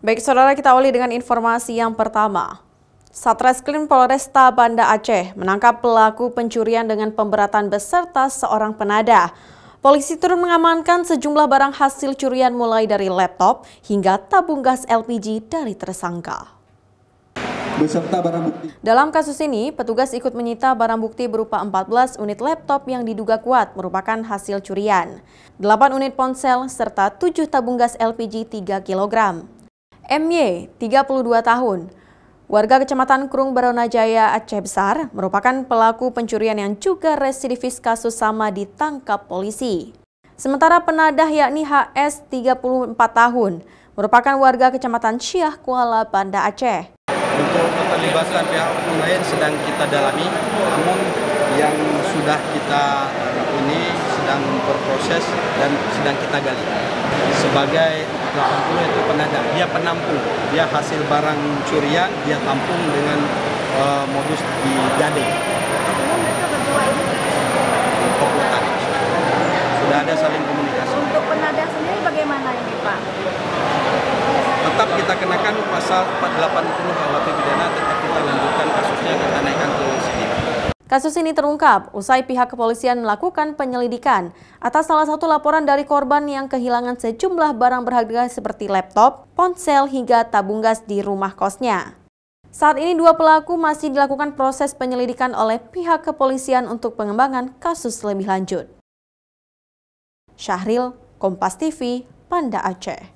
Baik saudara, kita awali dengan informasi yang pertama. Satreskrim Polresta Banda Aceh menangkap pelaku pencurian dengan pemberatan beserta seorang penadah. Polisi turun mengamankan sejumlah barang hasil curian mulai dari laptop hingga tabung gas LPG dari tersangka. Beserta barang bukti. Dalam kasus ini, petugas ikut menyita barang bukti berupa 14 unit laptop yang diduga kuat merupakan hasil curian, 8 unit ponsel, serta 7 tabung gas LPG 3 kg. MY, 32 tahun, warga Kecamatan Krung Baronajaya, Aceh Besar, merupakan pelaku pencurian yang juga residivis kasus sama ditangkap polisi. Sementara penadah yakni HS, 34 tahun, merupakan warga Kecamatan Syah, Kuala Banda Aceh. Untuk keterlibatan pihak lain sedang kita dalami, namun yang sudah kita ini sedang berproses dan sedang kita gali. Sebagai 80 itu penadah, dia penampung, dia hasil barang curian, dia tampung dengan modus digading. Artinya mereka berdua ini Komplotan. Sudah ada saling komunikasi. untuk penadah sendiri bagaimana ini Pak? Tetap kita kenakan pasal 480 KUHP pidana, tetap kita lanjutkan kasusnya, kita naikkan ke sini. Kasus ini terungkap usai pihak kepolisian melakukan penyelidikan atas salah satu laporan dari korban yang kehilangan sejumlah barang berharga seperti laptop, ponsel, hingga tabung gas di rumah kosnya. Saat ini dua pelaku masih dilakukan proses penyelidikan oleh pihak kepolisian untuk pengembangan kasus lebih lanjut. Syahril, Kompas TV, Banda Aceh.